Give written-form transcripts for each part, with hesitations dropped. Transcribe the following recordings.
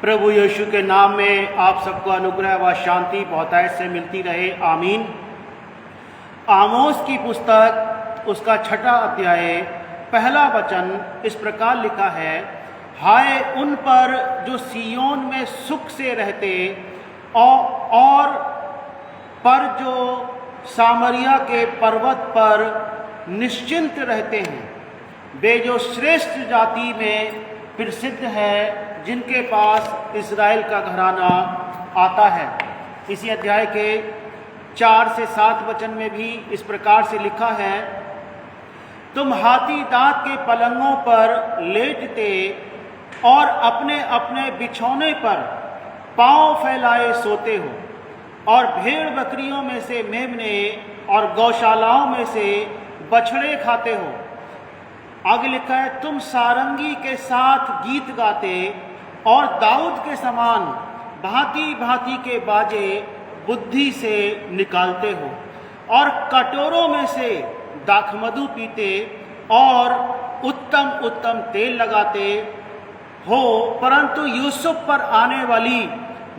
प्रभु यीशु के नाम में आप सबको अनुग्रह व शांति बहुतायत से मिलती रहे, आमीन। आमोस की पुस्तक उसका 6वां अध्याय पहला वचन इस प्रकार लिखा है, हाय उन पर जो सियोन में सुख से रहते और पर जो सामरिया के पर्वत पर निश्चिंत रहते हैं। वे जो श्रेष्ठ जाति में प्रसिद्ध है, जिनके पास इज़राइल का घराना आता है। इसी अध्याय के 4 से 7 वचन में भी इस प्रकार से लिखा है, तुम हाथी दांत के पलंगों पर लेटते और अपने अपने बिछौने पर पांव फैलाए सोते हो, और भेड़ बकरियों में से मेमने और गौशालाओं में से बछड़े खाते हो। आगे लिखा है, तुम सारंगी के साथ गीत गाते और दाऊद के समान भांति भांति के बाजे बुद्धि से निकालते हो, और कटोरों में से दाखमधु पीते और उत्तम उत्तम तेल लगाते हो, परंतु यूसुफ पर आने वाली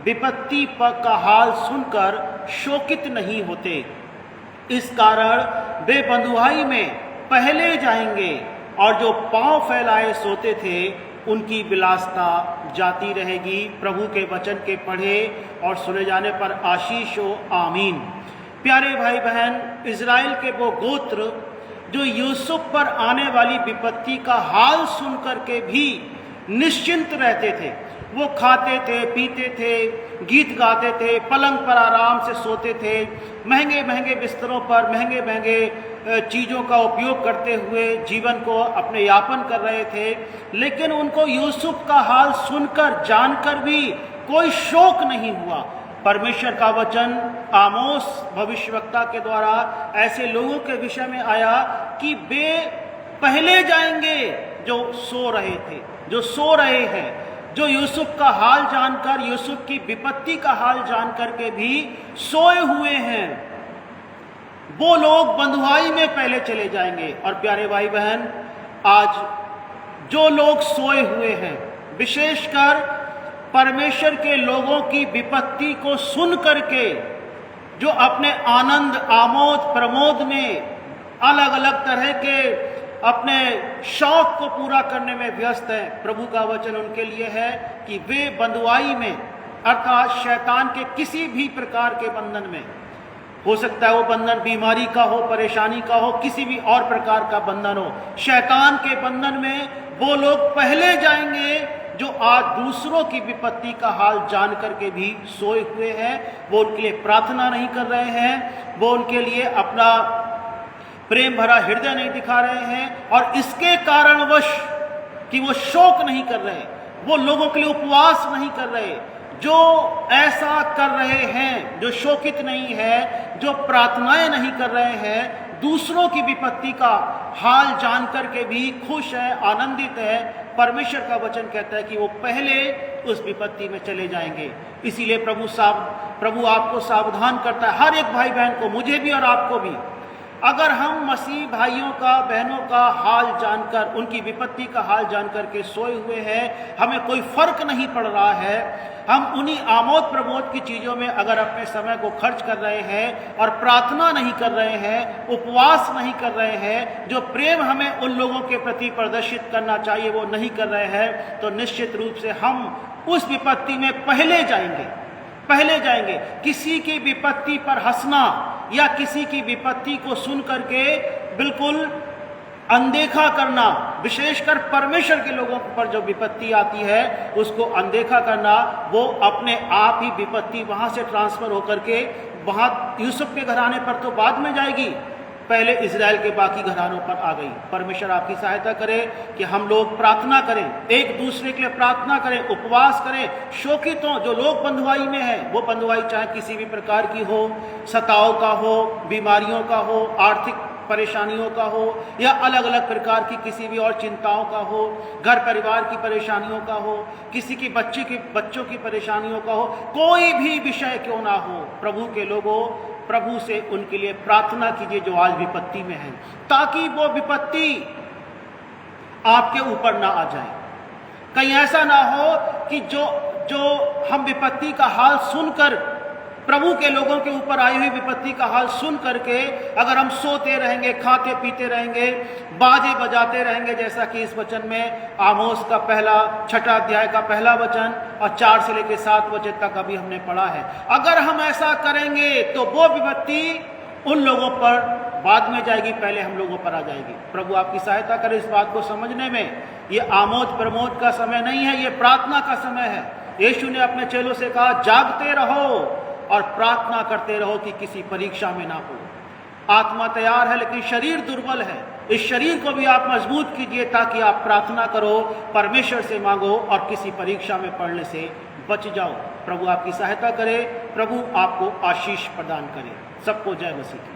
विपत्ति का हाल सुनकर शोकित नहीं होते। इस कारण वे बंधुआई में पहले जाएंगे, और जो पांव फैलाए सोते थे उनकी विलासता जाती रहेगी। प्रभु के वचन के पढ़े और सुने जाने पर आशीष हो, आमीन। प्यारे भाई बहन, इज़राइल के वो गोत्र जो यूसुफ पर आने वाली विपत्ति का हाल सुनकर के भी निश्चिंत रहते थे, वो खाते थे, पीते थे, गीत गाते थे, पलंग पर आराम से सोते थे, महंगे महंगे बिस्तरों पर महंगे महंगे चीज़ों का उपयोग करते हुए जीवन को अपने यापन कर रहे थे। लेकिन उनको यूसुफ का हाल सुनकर जानकर भी कोई शोक नहीं हुआ। परमेश्वर का वचन आमोस भविष्यवक्ता के द्वारा ऐसे लोगों के विषय में आया कि वे पहले जाएंगे जो सो रहे थे, जो सो रहे हैं, जो यूसुफ का हाल जानकर, यूसुफ की विपत्ति का हाल जानकर के भी सोए हुए हैं, वो लोग बंधुआई में पहले चले जाएंगे। और प्यारे भाई बहन, आज जो लोग सोए हुए हैं, विशेषकर परमेश्वर के लोगों की विपत्ति को सुन करके जो अपने आनंद आमोद प्रमोद में अलग अलग तरह के अपने शौक को पूरा करने में व्यस्त है, प्रभु का वचन उनके लिए है कि वे बंधुआई में, अर्थात शैतान के किसी भी प्रकार के बंधन में, हो सकता है वो बंधन बीमारी का हो, परेशानी का हो, किसी भी और प्रकार का बंधन हो, शैतान के बंधन में वो लोग पहले जाएंगे जो आज दूसरों की विपत्ति का हाल जान करके भी सोए हुए हैं। वो उनके लिए प्रार्थना नहीं कर रहे हैं, वो उनके लिए अपना प्रेम भरा हृदय नहीं दिखा रहे हैं, और इसके कारणवश कि वो शोक नहीं कर रहे, वो लोगों के लिए उपवास नहीं कर रहे, जो ऐसा कर रहे हैं, जो शोकित नहीं है, जो प्रार्थनाएं नहीं कर रहे हैं, दूसरों की विपत्ति का हाल जान करके भी खुश है, आनंदित है, परमेश्वर का वचन कहता है कि वो पहले उस विपत्ति में चले जाएंगे। इसीलिए प्रभु आपको सावधान करता है, हर एक भाई बहन को, मुझे भी और आपको भी। अगर हम मसीह भाइयों का, बहनों का हाल जानकर, उनकी विपत्ति का हाल जानकर के सोए हुए हैं, हमें कोई फर्क नहीं पड़ रहा है, हम उन्हीं आमोद प्रमोद की चीज़ों में अगर अपने समय को खर्च कर रहे हैं और प्रार्थना नहीं कर रहे हैं, उपवास नहीं कर रहे हैं, जो प्रेम हमें उन लोगों के प्रति प्रदर्शित करना चाहिए वो नहीं कर रहे हैं, तो निश्चित रूप से हम उस विपत्ति में पहले जाएंगे, पहले जाएंगे। किसी की विपत्ति पर हंसना या किसी की विपत्ति को सुन करके बिल्कुल अनदेखा करना, विशेषकर परमेश्वर के लोगों पर जो विपत्ति आती है उसको अनदेखा करना, वो अपने आप ही विपत्ति वहां से ट्रांसफर होकर के वहां यूसुफ के घराने पर तो बाद में जाएगी, पहले इज़राइल के बाकी घरानों पर आ गई। परमेश्वर आपकी सहायता करे कि हम लोग प्रार्थना करें, एक दूसरे के लिए प्रार्थना करें, उपवास करें, शोकित हों। जो लोग बंधुआई में हैं, वो बंधुआई चाहे किसी भी प्रकार की हो, सताव का हो, बीमारियों का हो, आर्थिक परेशानियों का हो, या अलग अलग प्रकार की किसी भी और चिंताओं का हो, घर परिवार की परेशानियों का हो, किसी की बच्चों की परेशानियों का हो, कोई भी विषय क्यों ना हो, प्रभु के लोगों, प्रभु से उनके लिए प्रार्थना कीजिए जो आज विपत्ति में है, ताकि वो विपत्ति आपके ऊपर ना आ जाए। कहीं ऐसा ना हो कि जो हम विपत्ति का हाल सुनकर, प्रभु के लोगों के ऊपर आई हुई विपत्ति का हाल सुन करके अगर हम सोते रहेंगे, खाते पीते रहेंगे, बाजे बजाते रहेंगे, जैसा कि इस वचन में आमोस का छठा अध्याय का पहला वचन और 4 से लेकर 7 वचन तक अभी हमने पढ़ा है, अगर हम ऐसा करेंगे तो वो विपत्ति उन लोगों पर बाद में जाएगी, पहले हम लोगों पर आ जाएगी। प्रभु आपकी सहायता करे इस बात को समझने में। ये आमोद प्रमोद का समय नहीं है, ये प्रार्थना का समय है। यीशु ने अपने चेलों से कहा, जागते रहो और प्रार्थना करते रहो कि किसी परीक्षा में ना हो। आत्मा तैयार है लेकिन शरीर दुर्बल है। इस शरीर को भी आप मजबूत कीजिए ताकि आप प्रार्थना करो, परमेश्वर से मांगो और किसी परीक्षा में पड़ने से बच जाओ। प्रभु आपकी सहायता करे, प्रभु आपको आशीष प्रदान करे। सबको जय मसीह।